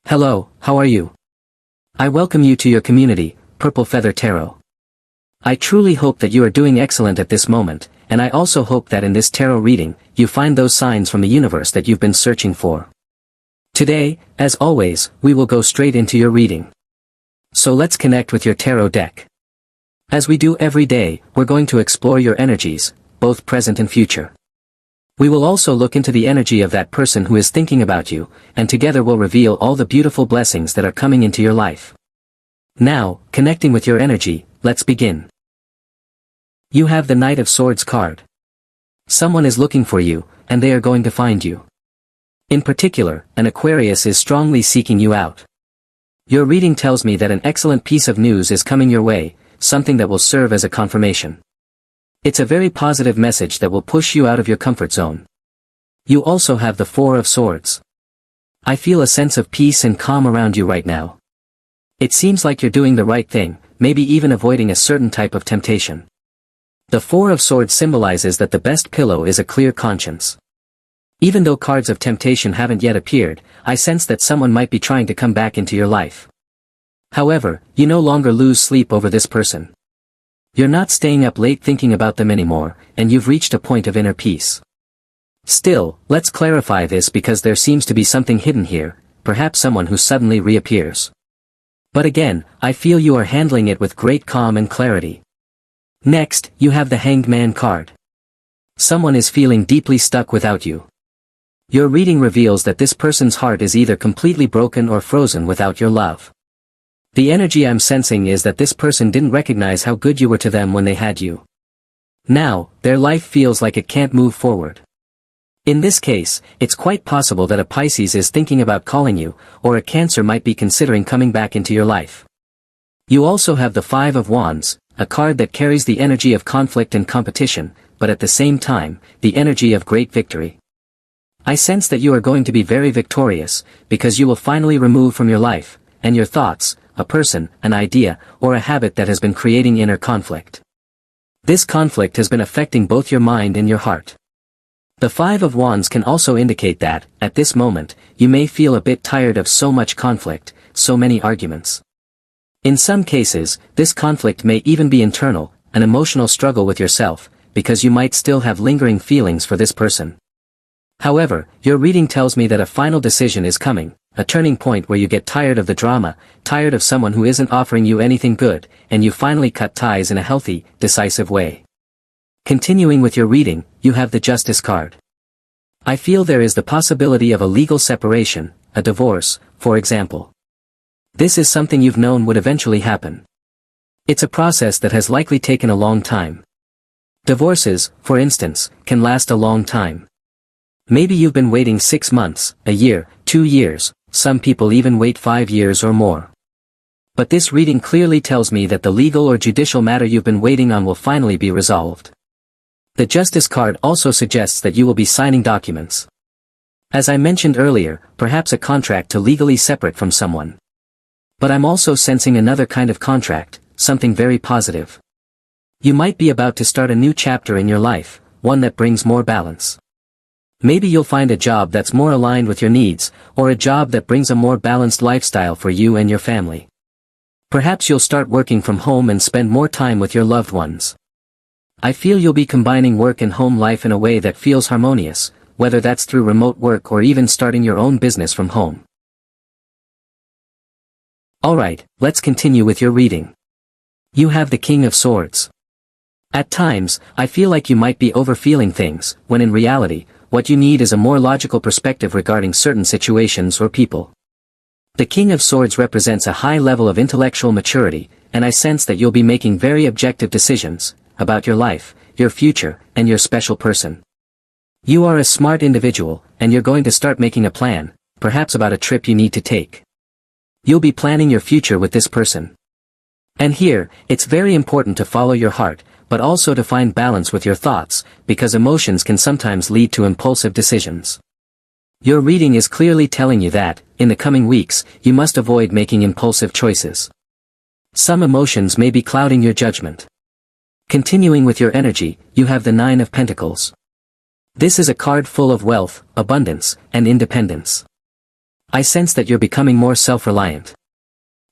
Hello, how are you? I welcome you to your community, Purple Feather Tarot. I truly hope that you are doing excellent at this moment, and I also hope that in this tarot reading, you find those signs from the universe that you've been searching for. Today, as always, we will go straight into your reading. So let's connect with your tarot deck. As we do every day, we're going to explore your energies, both present and future. We will also look into the energy of that person who is thinking about you, and together we'll reveal all the beautiful blessings that are coming into your life. Now, connecting with your energy, let's begin. You have the Knight of Swords card. Someone is looking for you, and they are going to find you. In particular, an Aquarius is strongly seeking you out. Your reading tells me that an excellent piece of news is coming your way, something that will serve as a confirmation. It's a very positive message that will push you out of your comfort zone. You also have the Four of Swords. I feel a sense of peace and calm around you right now. It seems like you're doing the right thing, maybe even avoiding a certain type of temptation. The Four of Swords symbolizes that the best pillow is a clear conscience. Even though cards of temptation haven't yet appeared, I sense that someone might be trying to come back into your life. However, you no longer lose sleep over this person. You're not staying up late thinking about them anymore, and you've reached a point of inner peace. Still, let's clarify this because there seems to be something hidden here, perhaps someone who suddenly reappears. But again, I feel you are handling it with great calm and clarity. Next, you have the Hanged Man card. Someone is feeling deeply stuck without you. Your reading reveals that this person's heart is either completely broken or frozen without your love. The energy I'm sensing is that this person didn't recognize how good you were to them when they had you. Now, their life feels like it can't move forward. In this case, it's quite possible that a Pisces is thinking about calling you, or a Cancer might be considering coming back into your life. You also have the Five of Wands, a card that carries the energy of conflict and competition, but at the same time, the energy of great victory. I sense that you are going to be very victorious, because you will finally remove from your life, and your thoughts, a person, an idea, or a habit that has been creating inner conflict. This conflict has been affecting both your mind and your heart. The Five of Wands can also indicate that, at this moment, you may feel a bit tired of so much conflict, so many arguments. In some cases, this conflict may even be internal, an emotional struggle with yourself, because you might still have lingering feelings for this person. However, your reading tells me that a final decision is coming, a turning point where you get tired of the drama, tired of someone who isn't offering you anything good, and you finally cut ties in a healthy, decisive way. Continuing with your reading, you have the Justice card. I feel there is the possibility of a legal separation, a divorce, for example. This is something you've known would eventually happen. It's a process that has likely taken a long time. Divorces, for instance, can last a long time. Maybe you've been waiting 6 months, a year, 2 years, some people even wait 5 years or more. But this reading clearly tells me that the legal or judicial matter you've been waiting on will finally be resolved. The Justice card also suggests that you will be signing documents. As I mentioned earlier, perhaps a contract to legally separate from someone. But I'm also sensing another kind of contract, something very positive. You might be about to start a new chapter in your life, one that brings more balance. Maybe you'll find a job that's more aligned with your needs, or a job that brings a more balanced lifestyle for you and your family. Perhaps you'll start working from home and spend more time with your loved ones. I feel you'll be combining work and home life in a way that feels harmonious, whether that's through remote work or even starting your own business from home. Alright, let's continue with your reading. You have the King of Swords. At times, I feel like you might be overfeeling things, when in reality, what you need is a more logical perspective regarding certain situations or people. The King of Swords represents a high level of intellectual maturity, and I sense that you'll be making very objective decisions, about your life, your future, and your special person. You are a smart individual, and you're going to start making a plan, perhaps about a trip you need to take. You'll be planning your future with this person. And here, it's very important to follow your heart, but also to find balance with your thoughts, because emotions can sometimes lead to impulsive decisions. Your reading is clearly telling you that, in the coming weeks, you must avoid making impulsive choices. Some emotions may be clouding your judgment. Continuing with your energy, you have the Nine of Pentacles. This is a card full of wealth, abundance, and independence. I sense that you're becoming more self-reliant.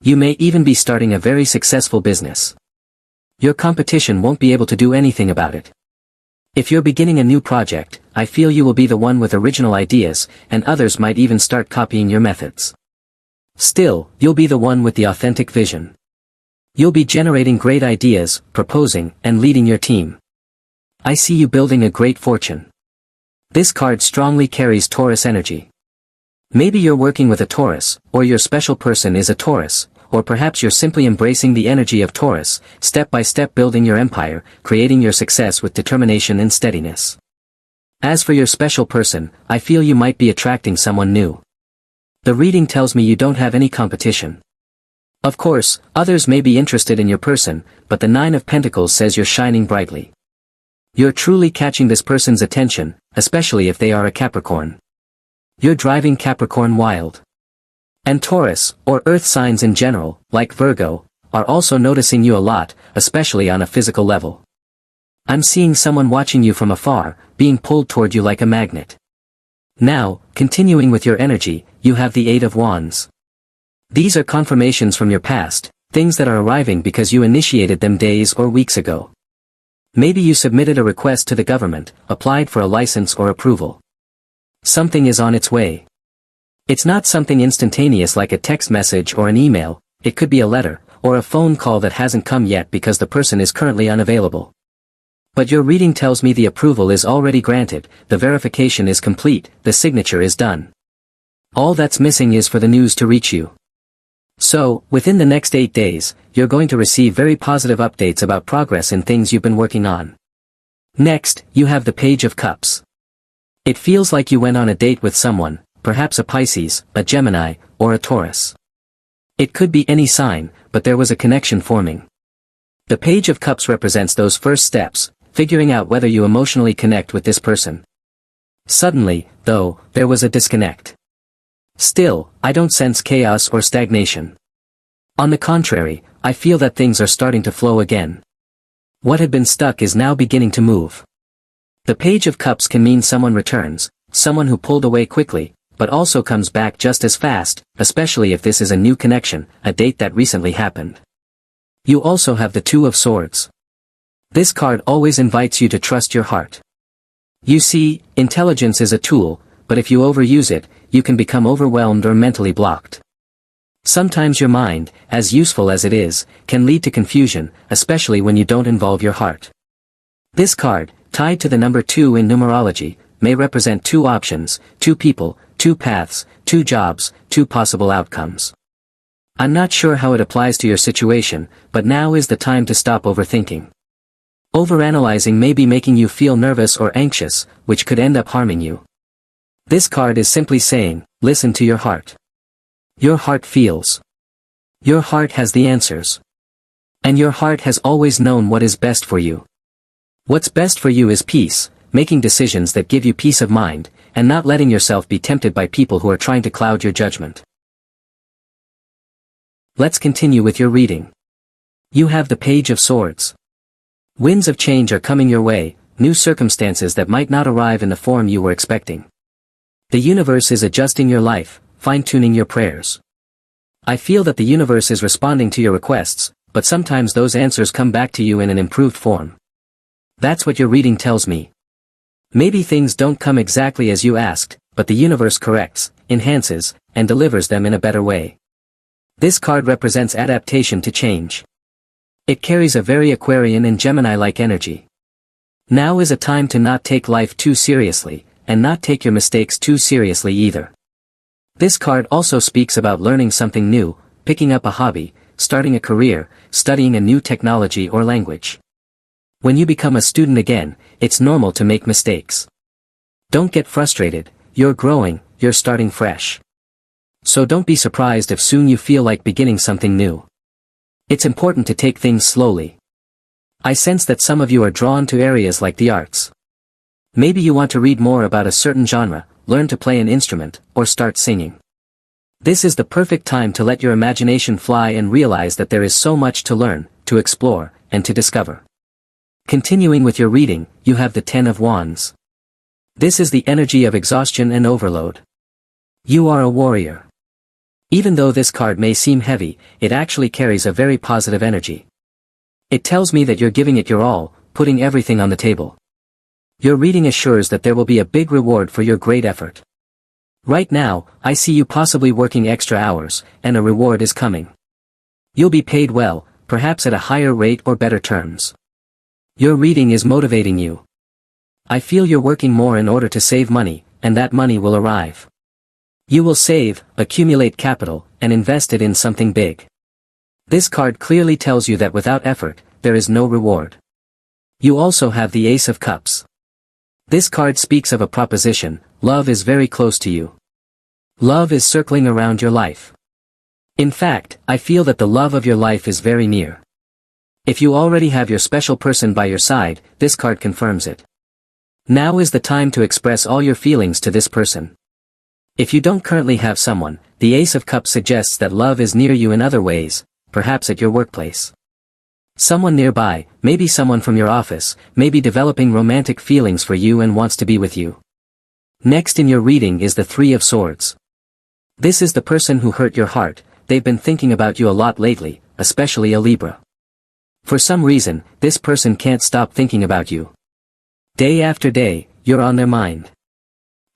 You may even be starting a very successful business. Your competition won't be able to do anything about it. If you're beginning a new project, I feel you will be the one with original ideas, and others might even start copying your methods. Still, you'll be the one with the authentic vision. You'll be generating great ideas, proposing, and leading your team. I see you building a great fortune. This card strongly carries Taurus energy. Maybe you're working with a Taurus, or your special person is a Taurus, or perhaps you're simply embracing the energy of Taurus, step by step building your empire, creating your success with determination and steadiness. As for your special person, I feel you might be attracting someone new. The reading tells me you don't have any competition. Of course, others may be interested in your person, but the Nine of Pentacles says you're shining brightly. You're truly catching this person's attention, especially if they are a Capricorn. You're driving Capricorn wild. And Taurus, or earth signs in general, like Virgo, are also noticing you a lot, especially on a physical level. I'm seeing someone watching you from afar, being pulled toward you like a magnet. Now, continuing with your energy, you have the Eight of Wands. These are confirmations from your past, things that are arriving because you initiated them days or weeks ago. Maybe you submitted a request to the government, applied for a license or approval. Something is on its way. It's not something instantaneous like a text message or an email, it could be a letter, or a phone call that hasn't come yet because the person is currently unavailable. But your reading tells me the approval is already granted, the verification is complete, the signature is done. All that's missing is for the news to reach you. So, within the next 8 days, you're going to receive very positive updates about progress in things you've been working on. Next, you have the Page of Cups. It feels like you went on a date with someone, perhaps a Pisces, a Gemini, or a Taurus. It could be any sign, but there was a connection forming. The Page of Cups represents those first steps, figuring out whether you emotionally connect with this person. Suddenly, though, there was a disconnect. Still, I don't sense chaos or stagnation. On the contrary, I feel that things are starting to flow again. What had been stuck is now beginning to move. The Page of Cups can mean someone returns, someone who pulled away quickly, but also comes back just as fast, especially if this is a new connection, a date that recently happened. You also have the Two of Swords. This card always invites you to trust your heart. You see, intelligence is a tool, but if you overuse it, you can become overwhelmed or mentally blocked. Sometimes your mind, as useful as it is, can lead to confusion, especially when you don't involve your heart. This card, tied to the number 2 in numerology, may represent 2 options, 2 people, 2 paths, 2 jobs, 2 possible outcomes. I'm not sure how it applies to your situation, but now is the time to stop overthinking. Overanalyzing may be making you feel nervous or anxious, which could end up harming you. This card is simply saying, listen to your heart. Your heart feels. Your heart has the answers. And your heart has always known what is best for you. What's best for you is peace, making decisions that give you peace of mind, and not letting yourself be tempted by people who are trying to cloud your judgment. Let's continue with your reading. You have the Page of Swords. Winds of change are coming your way, new circumstances that might not arrive in the form you were expecting. The universe is adjusting your life, fine-tuning your prayers. I feel that the universe is responding to your requests, but sometimes those answers come back to you in an improved form. That's what your reading tells me. Maybe things don't come exactly as you asked, but the universe corrects, enhances, and delivers them in a better way. This card represents adaptation to change. It carries a very Aquarian and Gemini-like energy. Now is a time to not take life too seriously, and not take your mistakes too seriously either. This card also speaks about learning something new, picking up a hobby, starting a career, studying a new technology or language. When you become a student again, it's normal to make mistakes. Don't get frustrated, you're growing, you're starting fresh. So don't be surprised if soon you feel like beginning something new. It's important to take things slowly. I sense that some of you are drawn to areas like the arts. Maybe you want to read more about a certain genre, learn to play an instrument, or start singing. This is the perfect time to let your imagination fly and realize that there is so much to learn, to explore, and to discover. Continuing with your reading, you have the Ten of Wands. This is the energy of exhaustion and overload. You are a warrior. Even though this card may seem heavy, it actually carries a very positive energy. It tells me that you're giving it your all, putting everything on the table. Your reading assures that there will be a big reward for your great effort. Right now, I see you possibly working extra hours, and a reward is coming. You'll be paid well, perhaps at a higher rate or better terms. Your reading is motivating you. I feel you're working more in order to save money, and that money will arrive. You will save, accumulate capital, and invest it in something big. This card clearly tells you that without effort, there is no reward. You also have the Ace of Cups. This card speaks of a proposition: love is very close to you. Love is circling around your life. In fact, I feel that the love of your life is very near. If you already have your special person by your side, this card confirms it. Now is the time to express all your feelings to this person. If you don't currently have someone, the Ace of Cups suggests that love is near you in other ways, perhaps at your workplace. Someone nearby, maybe someone from your office, may be developing romantic feelings for you and wants to be with you. Next in your reading is the Three of Swords. This is the person who hurt your heart. They've been thinking about you a lot lately, especially a Libra. For some reason, this person can't stop thinking about you. Day after day, you're on their mind.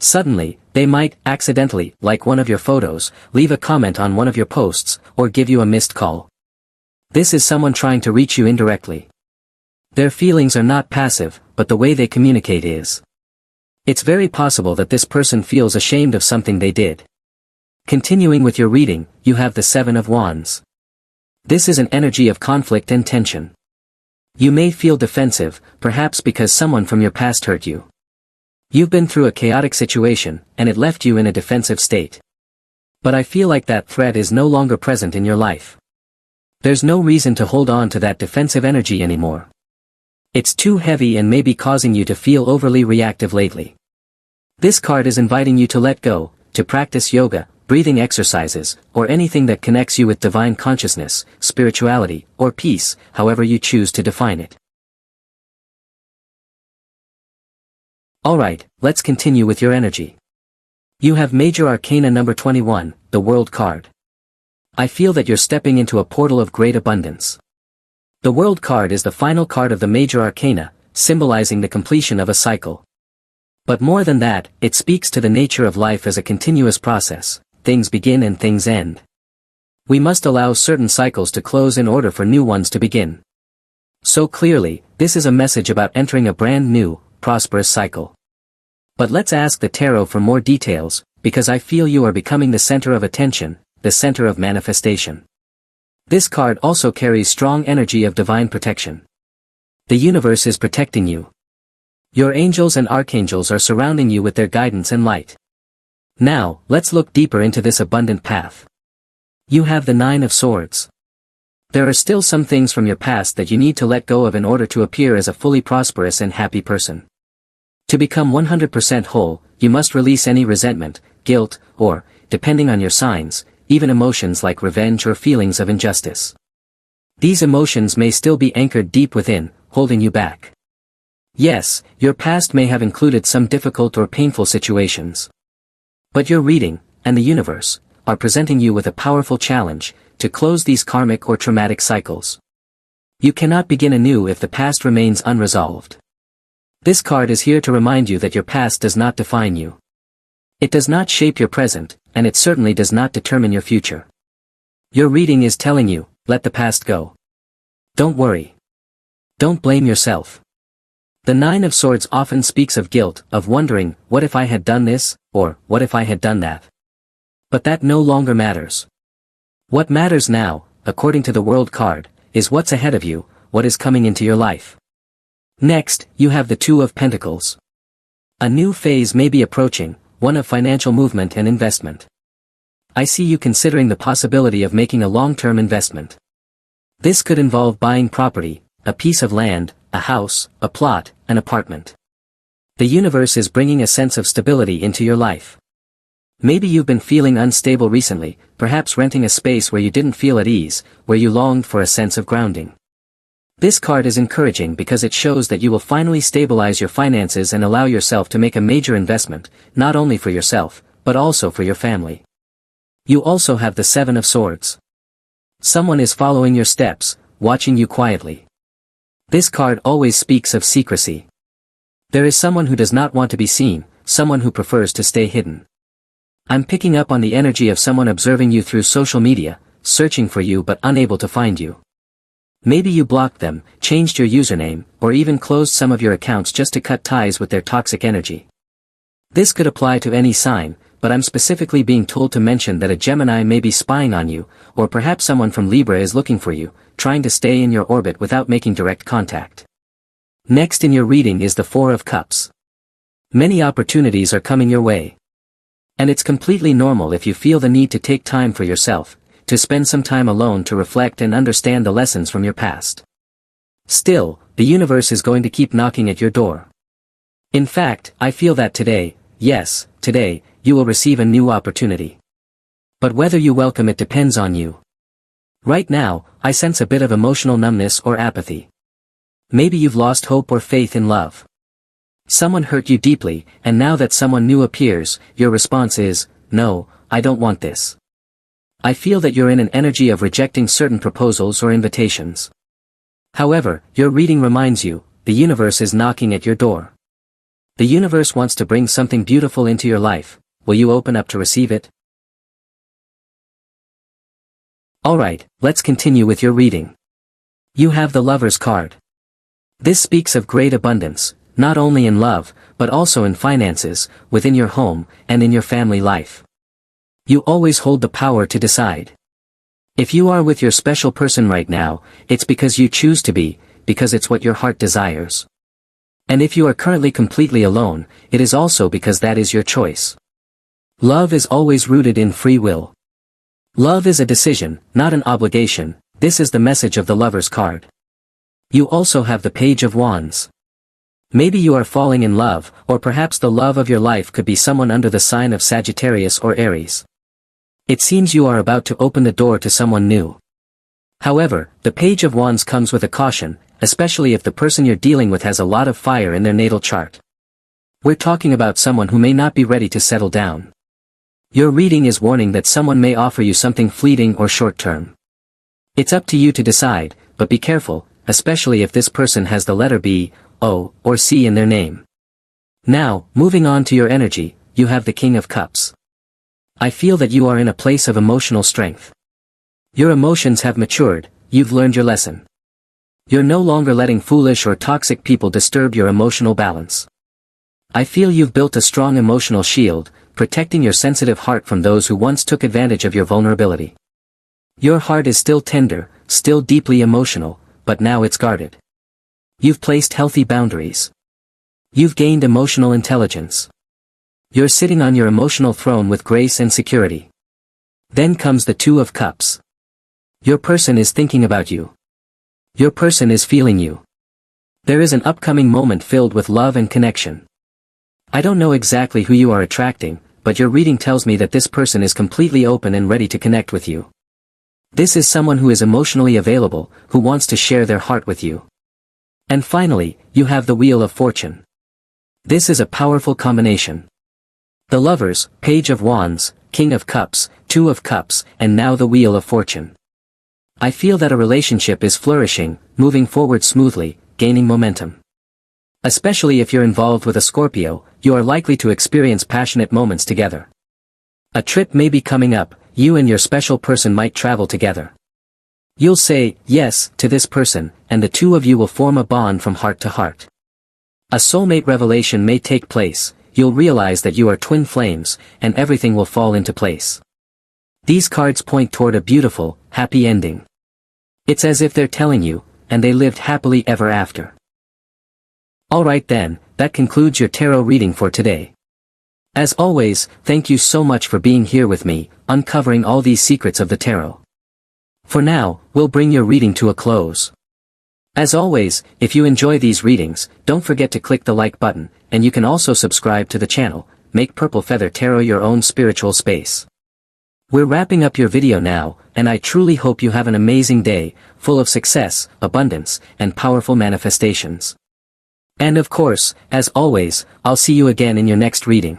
Suddenly, they might, accidentally, like one of your photos, leave a comment on one of your posts, or give you a missed call. This is someone trying to reach you indirectly. Their feelings are not passive, but the way they communicate is. It's very possible that this person feels ashamed of something they did. Continuing with your reading, you have the Seven of Wands. This is an energy of conflict and tension. You may feel defensive, perhaps because someone from your past hurt you. You've been through a chaotic situation, and it left you in a defensive state. But I feel like that threat is no longer present in your life. There's no reason to hold on to that defensive energy anymore. It's too heavy and may be causing you to feel overly reactive lately. This card is inviting you to let go, to practice yoga, breathing exercises, or anything that connects you with divine consciousness, spirituality, or peace, however you choose to define it. Alright, let's continue with your energy. You have Major Arcana number 21, the World card. I feel that you're stepping into a portal of great abundance. The World card is the final card of the Major Arcana, symbolizing the completion of a cycle. But more than that, it speaks to the nature of life as a continuous process. Things begin and things end. We must allow certain cycles to close in order for new ones to begin. So clearly, this is a message about entering a brand new, prosperous cycle. But let's ask the tarot for more details, because I feel you are becoming the center of attention, the center of manifestation. This card also carries strong energy of divine protection. The universe is protecting you. Your angels and archangels are surrounding you with their guidance and light. Now, let's look deeper into this abundant path. You have the Nine of Swords. There are still some things from your past that you need to let go of in order to appear as a fully prosperous and happy person. To become 100% whole, you must release any resentment, guilt, or, depending on your signs, even emotions like revenge or feelings of injustice. These emotions may still be anchored deep within, holding you back. Yes, your past may have included some difficult or painful situations. But your reading, and the universe, are presenting you with a powerful challenge, to close these karmic or traumatic cycles. You cannot begin anew if the past remains unresolved. This card is here to remind you that your past does not define you. It does not shape your present, and it certainly does not determine your future. Your reading is telling you, let the past go. Don't worry. Don't blame yourself. The Nine of Swords often speaks of guilt, of wondering, what if I had done this, or what if I had done that? But that no longer matters. What matters now, according to the World card, is what's ahead of you, what is coming into your life. Next, you have the Two of Pentacles. A new phase may be approaching, one of financial movement and investment. I see you considering the possibility of making a long-term investment. This could involve buying property, a piece of land, a house, a plot, an apartment. The universe is bringing a sense of stability into your life. Maybe you've been feeling unstable recently, perhaps renting a space where you didn't feel at ease, where you longed for a sense of grounding. This card is encouraging because it shows that you will finally stabilize your finances and allow yourself to make a major investment, not only for yourself, but also for your family. You also have the Seven of Swords. Someone is following your steps, watching you quietly. This card always speaks of secrecy. There is someone who does not want to be seen, someone who prefers to stay hidden. I'm picking up on the energy of someone observing you through social media, searching for you but unable to find you. Maybe you blocked them, changed your username, or even closed some of your accounts just to cut ties with their toxic energy. This could apply to any sign, but I'm specifically being told to mention that a Gemini may be spying on you, or perhaps someone from Libra is looking for you, trying to stay in your orbit without making direct contact. Next in your reading is the Four of Cups. Many opportunities are coming your way. And it's completely normal if you feel the need to take time for yourself, to spend some time alone to reflect and understand the lessons from your past. Still, the universe is going to keep knocking at your door. In fact, I feel that today, yes, today, you will receive a new opportunity. But whether you welcome it depends on you. Right now, I sense a bit of emotional numbness or apathy. Maybe you've lost hope or faith in love. Someone hurt you deeply, and now that someone new appears, your response is, no, I don't want this. I feel that you're in an energy of rejecting certain proposals or invitations. However, your reading reminds you, the universe is knocking at your door. The universe wants to bring something beautiful into your life. Will you open up to receive it? Alright, let's continue with your reading. You have the Lover's card. This speaks of great abundance, not only in love, but also in finances, within your home, and in your family life. You always hold the power to decide. If you are with your special person right now, it's because you choose to be, because it's what your heart desires. And if you are currently completely alone, it is also because that is your choice. Love is always rooted in free will. Love is a decision, not an obligation. This is the message of the Lover's card. You also have the Page of Wands. Maybe you are falling in love, or perhaps the love of your life could be someone under the sign of Sagittarius or Aries. It seems you are about to open the door to someone new. However, the Page of Wands comes with a caution, especially if the person you're dealing with has a lot of fire in their natal chart. We're talking about someone who may not be ready to settle down. Your reading is warning that someone may offer you something fleeting or short-term. It's up to you to decide, but be careful, especially if this person has the letter B, O, or C in their name. Now, moving on to your energy, you have the King of Cups. I feel that you are in a place of emotional strength. Your emotions have matured, you've learned your lesson. You're no longer letting foolish or toxic people disturb your emotional balance. I feel you've built a strong emotional shield, protecting your sensitive heart from those who once took advantage of your vulnerability. Your heart is still tender, still deeply emotional, but now it's guarded. You've placed healthy boundaries. You've gained emotional intelligence. You're sitting on your emotional throne with grace and security. Then comes the Two of Cups. Your person is thinking about you. Your person is feeling you. There is an upcoming moment filled with love and connection. I don't know exactly who you are attracting, but your reading tells me that this person is completely open and ready to connect with you. This is someone who is emotionally available, who wants to share their heart with you. And finally, you have the Wheel of Fortune. This is a powerful combination. The Lovers, Page of Wands, King of Cups, Two of Cups, and now the Wheel of Fortune. I feel that a relationship is flourishing, moving forward smoothly, gaining momentum. Especially if you're involved with a Scorpio, you are likely to experience passionate moments together. A trip may be coming up, you and your special person might travel together. You'll say, yes, to this person, and the two of you will form a bond from heart to heart. A soulmate revelation may take place, you'll realize that you are twin flames, and everything will fall into place. These cards point toward a beautiful, happy ending. It's as if they're telling you, and they lived happily ever after. Alright then, that concludes your tarot reading for today. As always, thank you so much for being here with me, uncovering all these secrets of the tarot. For now, we'll bring your reading to a close. As always, if you enjoy these readings, don't forget to click the like button, and you can also subscribe to the channel. Make Purple Feather Tarot your own spiritual space. We're wrapping up your video now, and I truly hope you have an amazing day, full of success, abundance, and powerful manifestations. And of course, as always, I'll see you again in your next reading.